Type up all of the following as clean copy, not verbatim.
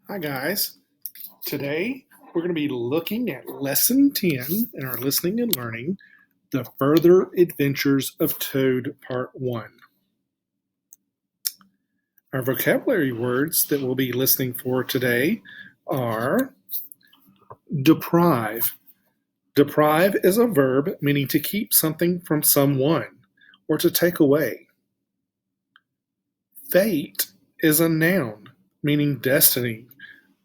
Hi guys. Today we're going to be looking at Lesson 10 in our Listening and Learning, The Further Adventures of Toad Part 1. Our vocabulary words that we'll be listening for today are deprive. Deprive is a verb meaning to keep something from someone or to take away. Fate is a noun meaning destiny.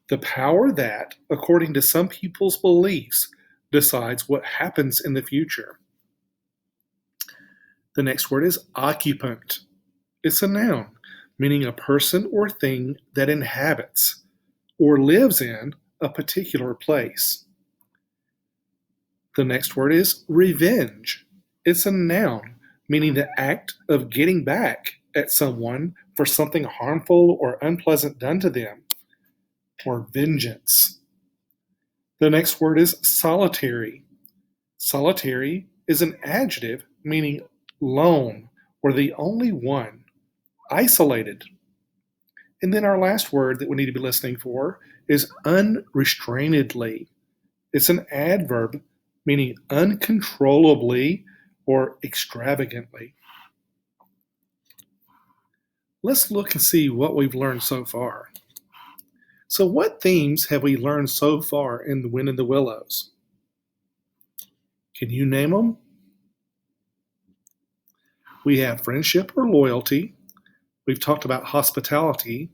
The power that, according to some people's beliefs, decides what happens in the future. The next word is occupant. It's a noun, meaning a person or thing that inhabits or lives in a particular place. The next word is revenge. It's a noun, meaning the act of getting back at someone for something harmful or unpleasant done to them, or vengeance. The next word is solitary. Solitary is an adjective meaning lone or the only one, isolated. And then our last word that we need to be listening for is unrestrainedly. It's an adverb meaning uncontrollably or extravagantly. Let's look and see what we've learned so far. So what themes have we learned so far in The Wind in the Willows? Can you name them? We have friendship or loyalty. We've talked about hospitality,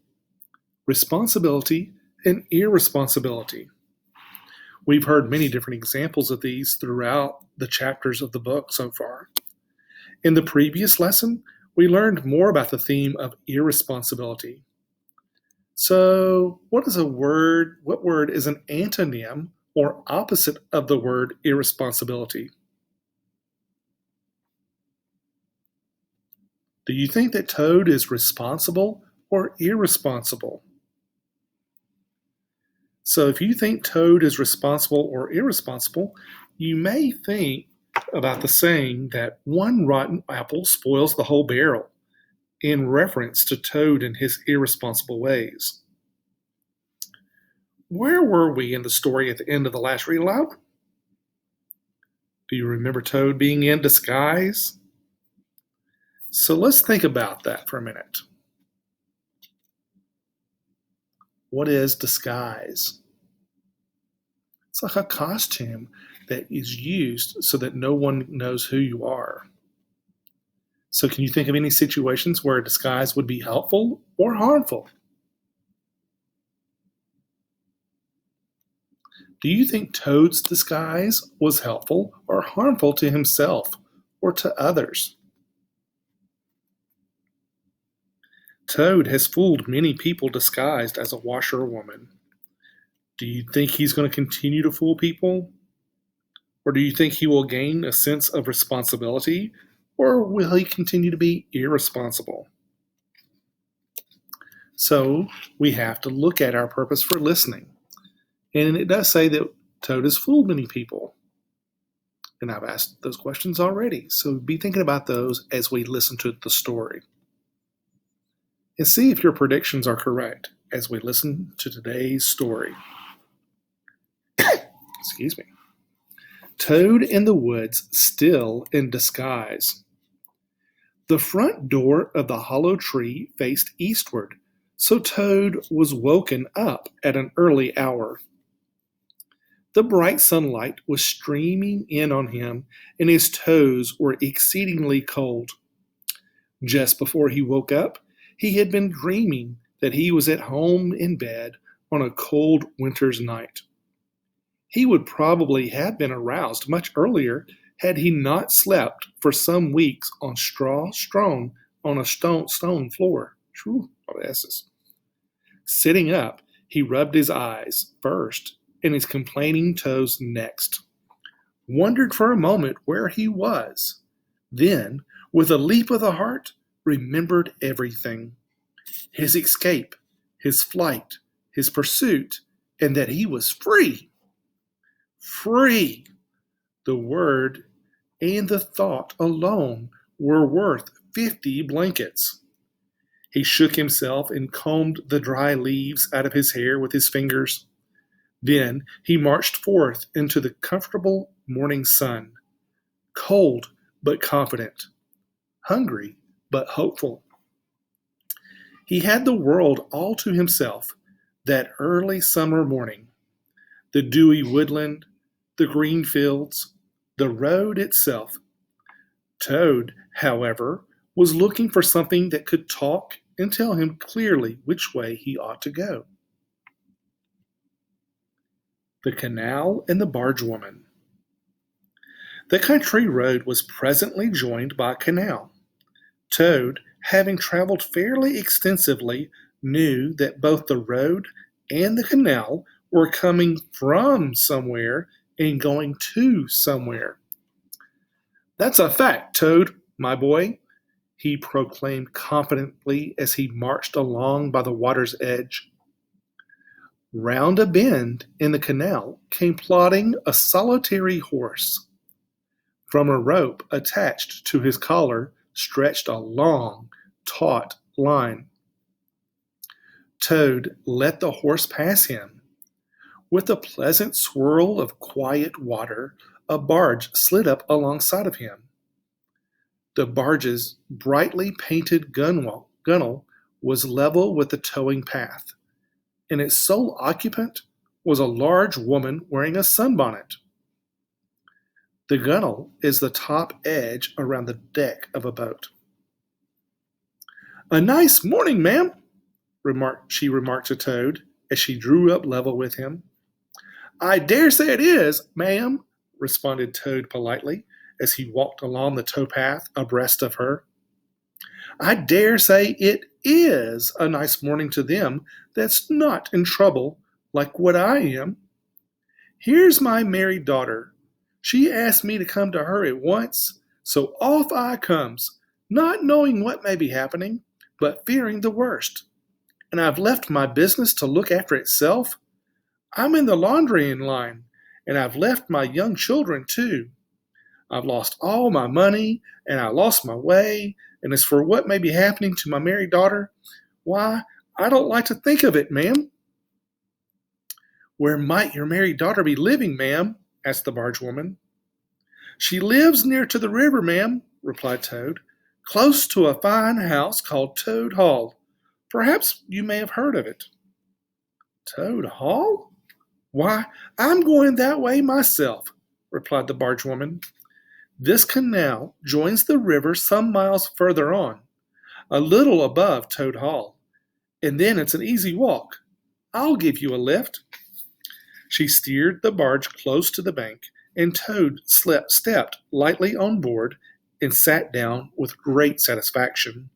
responsibility, and irresponsibility. We've heard many different examples of these throughout the chapters of the book so far. In the previous lesson, we learned more about the theme of irresponsibility. So, what word is an antonym or opposite of the word irresponsibility? Do you think that Toad is responsible or irresponsible? So, if you think Toad is responsible or irresponsible, you may think about the saying that one rotten apple spoils the whole barrel, in reference to Toad and his irresponsible ways. Where were we in the story at the end of the last read aloud? Do you remember Toad being in disguise? So let's think about that for a minute. What is disguise? It's like a costume that is used so that no one knows who you are. So can you think of any situations where a disguise would be helpful or harmful? Do you think Toad's disguise was helpful or harmful to himself or to others? Toad has fooled many people disguised as a washerwoman. Do you think he's going to continue to fool people? Or do you think he will gain a sense of responsibility? Or will he continue to be irresponsible? So we have to look at our purpose for listening. And it does say that Toad has fooled many people. And I've asked those questions already. So be thinking about those as we listen to the story. And see if your predictions are correct as we listen to today's story. Excuse me. Toad in the woods, still in disguise. The front door of the hollow tree faced eastward, so Toad was woken up at an early hour. The bright sunlight was streaming in on him, and his toes were exceedingly cold. Just before he woke up, he had been dreaming that he was at home in bed on a cold winter's night. He would probably have been aroused much earlier had he not slept for some weeks on straw strewn on a stone floor. Sitting up, he rubbed his eyes first and his complaining toes next, wondered for a moment where he was, then, with a leap of the heart, remembered everything. His escape, his flight, his pursuit, and that he was free. Free! The word and the thought alone were worth 50 blankets. He shook himself and combed the dry leaves out of his hair with his fingers. Then he marched forth into the comfortable morning sun, cold but confident, hungry but hopeful. He had the world all to himself that early summer morning, the dewy woodland, the green fields, the road itself. Toad, however, was looking for something that could talk and tell him clearly which way he ought to go. The Canal and the Barge Woman. The country road was presently joined by a canal. Toad, having traveled fairly extensively, knew that both the road and the canal were coming from somewhere and going to somewhere. "That's a fact, Toad, my boy," he proclaimed confidently as he marched along by the water's edge. Round a bend in the canal came plodding a solitary horse. From a rope attached to his collar stretched a long, taut line. Toad let the horse pass him. With a pleasant swirl of quiet water, a barge slid up alongside of him. The barge's brightly painted gunwale was level with the towing path, and its sole occupant was a large woman wearing a sunbonnet. The gunwale is the top edge around the deck of a boat. "A nice morning, ma'am," she remarked to Toad as she drew up level with him. "I dare say it is, ma'am," responded Toad politely as he walked along the towpath abreast of her. "I dare say it is a nice morning to them that's not in trouble like what I am. Here's my married daughter. She asked me to come to her at once, so off I comes, not knowing what may be happening, but fearing the worst. And I've left my business to look after itself. I'm in the laundrying line, and I've left my young children too. I've lost all my money, and I lost my way, and as for what may be happening to my married daughter, why, I don't like to think of it, ma'am." "Where might your married daughter be living, ma'am?" asked the barge woman. "She lives near to the river, ma'am," replied Toad, "close to a fine house called Toad Hall. Perhaps you may have heard of it." "Toad Hall? Why, I'm going that way myself," replied the barge woman. "This canal joins the river some miles further on, a little above Toad Hall, and then it's an easy walk. I'll give you a lift." She steered the barge close to the bank, and Toad stepped lightly on board and sat down with great satisfaction.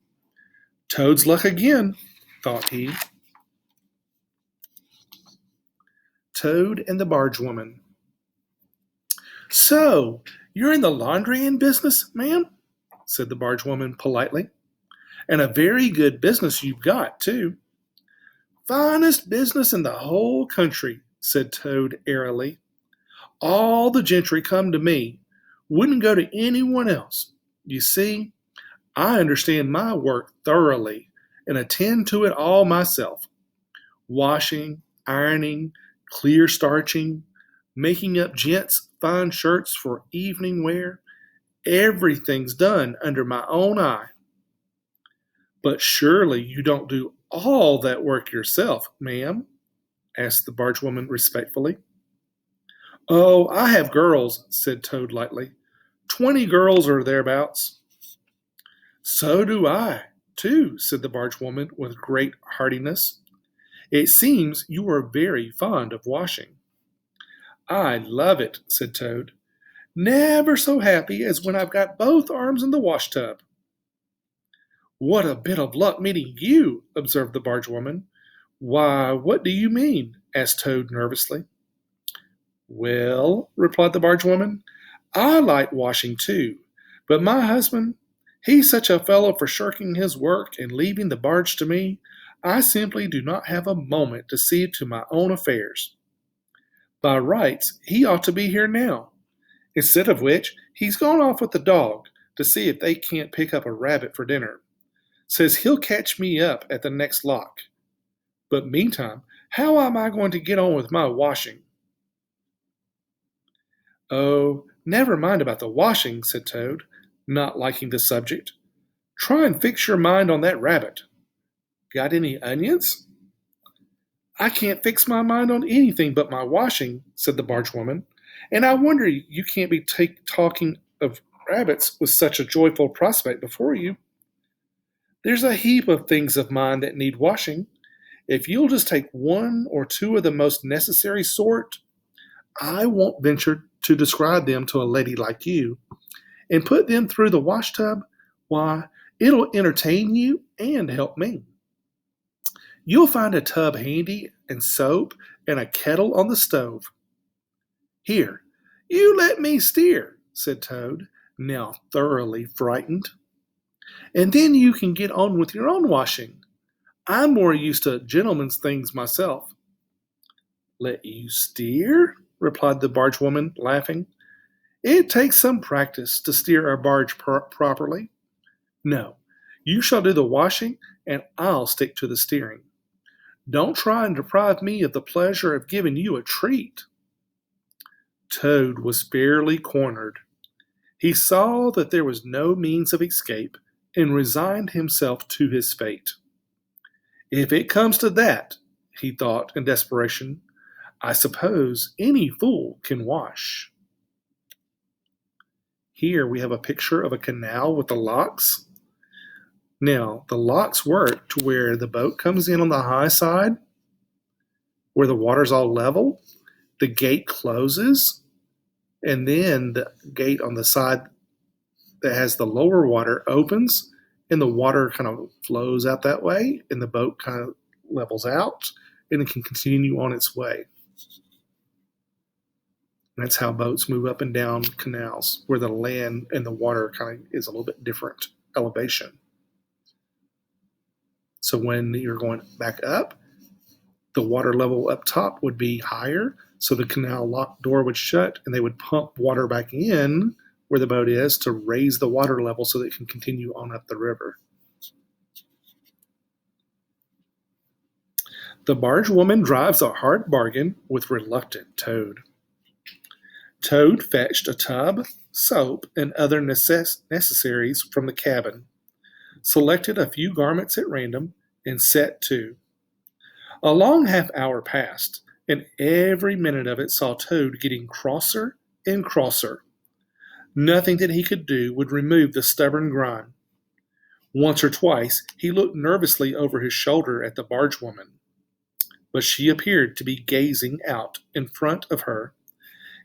"Toad's luck again," thought he. Toad and the Barge Woman. "So, you're in the laundrying business, ma'am?" said the barge woman politely. "And a very good business you've got, too." "Finest business in the whole country," said Toad airily. "All the gentry come to me. Wouldn't go to anyone else. You see, I understand my work thoroughly and attend to it all myself. Washing, ironing, clear starching, making up gents' fine shirts for evening wear, everything's done under my own eye." "But surely you don't do all that work yourself, ma'am?" asked the barge woman respectfully. "Oh, I have girls," said Toad lightly. 20 girls or thereabouts." "So do I, too," said the barge woman with great heartiness. "It seems you are very fond of washing." "I love it," said Toad. "Never so happy as when I've got both arms in the washtub." "What a bit of luck meeting you," observed the barge woman. "Why, what do you mean?" asked Toad nervously. "Well," replied the barge woman, "I like washing too, but my husband, he's such a fellow for shirking his work and leaving the barge to me, I simply do not have a moment to see to my own affairs. By rights, he ought to be here now, instead of which he's gone off with the dog to see if they can't pick up a rabbit for dinner. Says he'll catch me up at the next lock. But meantime, how am I going to get on with my washing?" "Oh, never mind about the washing," said Toad, not liking the subject. "Try and fix your mind on that rabbit. Got any onions?" "I can't fix my mind on anything but my washing," said the barge woman, "and I wonder you can't be talking of rabbits with such a joyful prospect before you. There's a heap of things of mine that need washing. If you'll just take one or two of the most necessary sort, I won't venture to describe them to a lady like you, and put them through the wash tub, why, it'll entertain you and help me. You'll find a tub handy and soap and a kettle on the stove. Here, you let me steer," said Toad, now thoroughly frightened. "And then you can get on with your own washing. I'm more used to gentlemen's things myself." "Let you steer?" replied the barge woman, laughing. "It takes some practice to steer a barge properly. No, you shall do the washing, and I'll stick to the steering. Don't try and deprive me of the pleasure of giving you a treat." Toad was fairly cornered. He saw that there was no means of escape, and resigned himself to his fate. "If it comes to that," he thought in desperation, "I suppose any fool can wash." Here we have a picture of a canal with the locks. Now, the locks work to where the boat comes in on the high side, where the water's all level, the gate closes, and then the gate on the side that has the lower water opens, and the water kind of flows out that way, and the boat kind of levels out, and it can continue on its way. And that's how boats move up and down canals, where the land and the water kind of is a little bit different elevation. So when you're going back up, the water level up top would be higher, so the canal lock door would shut, and they would pump water back in where the boat is to raise the water level so that it can continue on up the river. The barge woman drives a hard bargain with reluctant Toad. Toad fetched a tub, soap, and other necessaries from the cabin, selected a few garments at random, and set to. A long half-hour passed, and every minute of it saw Toad getting crosser and crosser. Nothing that he could do would remove the stubborn grime. Once or twice he looked nervously over his shoulder at the barge woman, but she appeared to be gazing out in front of her.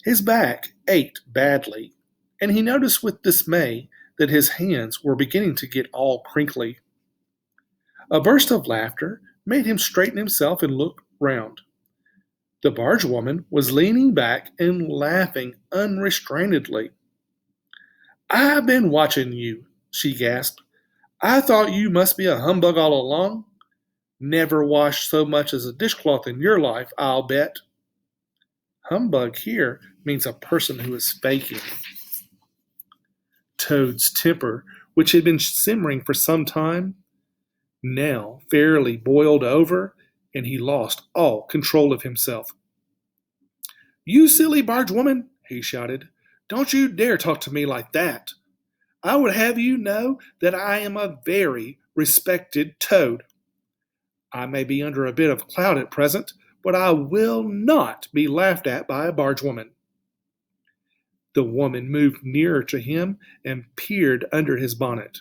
His back ached badly, and he noticed with dismay that his hands were beginning to get all crinkly. A burst of laughter made him straighten himself and look round. The barge woman was leaning back and laughing unrestrainedly. "I've been watching you," she gasped. "I thought you must be a humbug all along. Never washed so much as a dishcloth in your life, I'll bet." Humbug here means a person who is faking. Toad's temper, which had been simmering for some time, now fairly boiled over, and he lost all control of himself. "You silly barge woman," he shouted, "don't you dare talk to me like that. I would have you know that I am a very respected Toad. I may be under a bit of cloud at present, but I will not be laughed at by a barge woman." The woman moved nearer to him and peered under his bonnet.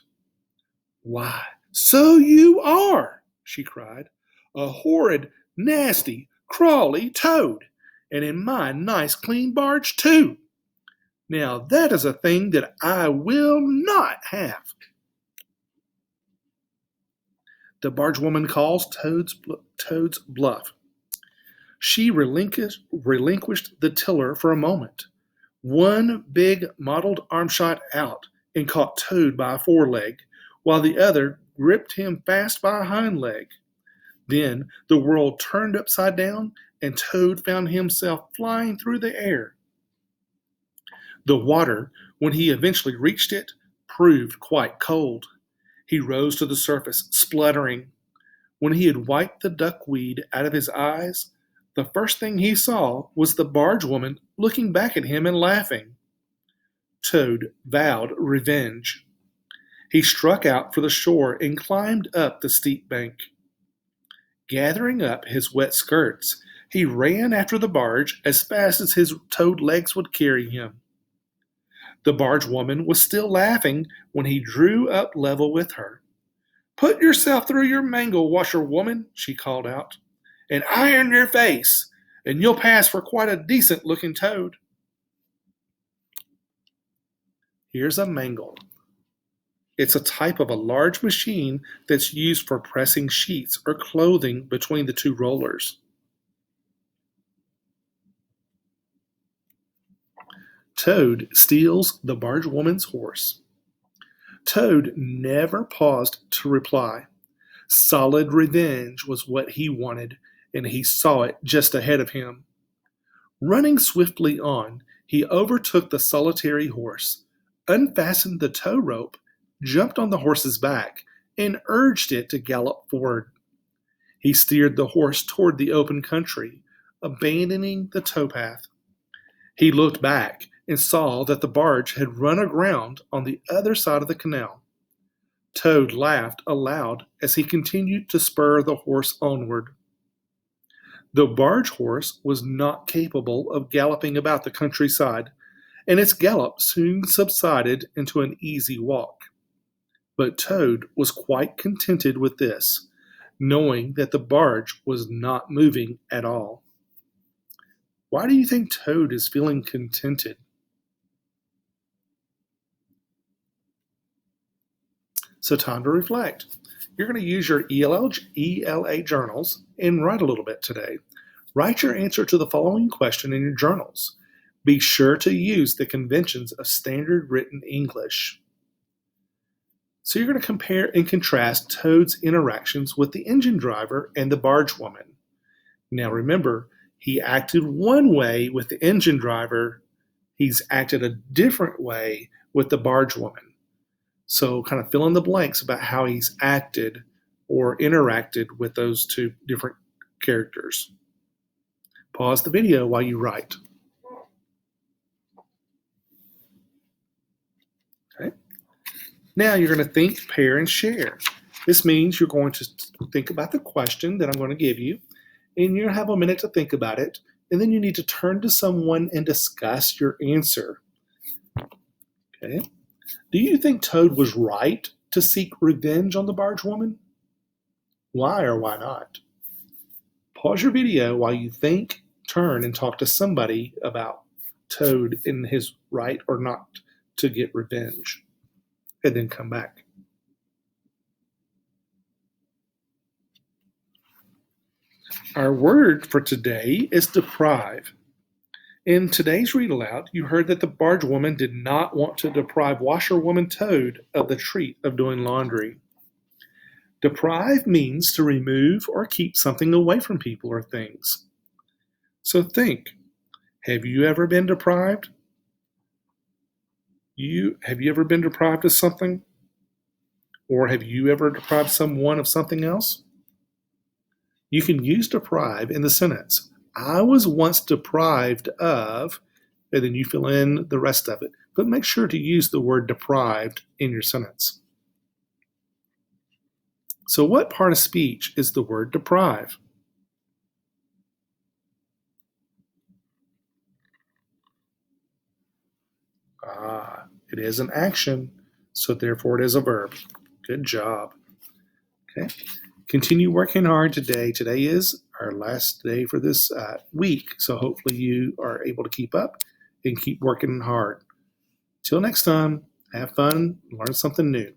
"Why, so you are," she cried. "A horrid, nasty, crawly Toad, and in my nice clean barge too. Now that is a thing that I will not have." The barge woman calls Toad's bluff. She relinquished the tiller for a moment. One big mottled arm shot out and caught Toad by a foreleg, while the other gripped him fast by a hind leg. Then the world turned upside down, and Toad found himself flying through the air. The water, when he eventually reached it, proved quite cold, He rose to the surface, spluttering. When he had wiped the duckweed out of his eyes, the first thing he saw was the barge woman looking back at him and laughing. Toad vowed revenge. He struck out for the shore and climbed up the steep bank. Gathering up his wet skirts, he ran after the barge as fast as his toad legs would carry him. The barge woman was still laughing when he drew up level with her. "Put yourself through your mangle, washerwoman," she called out, "and iron your face, and you'll pass for quite a decent-looking toad." Here's a mangle. It's a type of a large machine that's used for pressing sheets or clothing between the two rollers. Toad steals the barge woman's horse. Toad never paused to reply. Solid revenge was what he wanted, and he saw it just ahead of him. Running swiftly on, he overtook the solitary horse, unfastened the tow rope, jumped on the horse's back, and urged it to gallop forward. He steered the horse toward the open country, abandoning the towpath. He looked back and saw that the barge had run aground on the other side of the canal. Toad laughed aloud as he continued to spur the horse onward. The barge horse was not capable of galloping about the countryside, and its gallop soon subsided into an easy walk. But Toad was quite contented with this, knowing that the barge was not moving at all. Why do you think Toad is feeling contented? So time to reflect. You're going to use your ELA journals and write a little bit today. Write your answer to the following question in your journals. Be sure to use the conventions of standard written English. So you're going to compare and contrast Toad's interactions with the engine driver and the barge woman. Now remember, he acted one way with the engine driver. He's acted a different way with the barge woman. So kind of fill in the blanks about how he's acted or interacted with those two different characters. Pause the video while you write. Okay. Now you're going to think, pair, and share. This means you're going to think about the question that I'm going to give you, and you're going to have a minute to think about it, and then you need to turn to someone and discuss your answer. Okay. Do you think Toad was right to seek revenge on the barge woman? Why or why not? Pause your video while you think, turn, and talk to somebody about Toad and his right or not to get revenge, and then come back. Our word for today is deprive. In today's read aloud, you heard that the barge woman did not want to deprive washerwoman Toad of the treat of doing laundry. Deprive means to remove or keep something away from people or things. So think, have you ever been deprived? Have you ever been deprived of something? Or have you ever deprived someone of something else? You can use deprive in the sentence. I was once deprived of, and then you fill in the rest of it. But make sure to use the word deprived in your sentence. So what part of speech is the word deprive? It is an action, so therefore it is a verb. Good job. Okay. Continue working hard today. Today is our last day for this week, so hopefully you are able to keep up and keep working hard. Till next time, have fun, learn something new.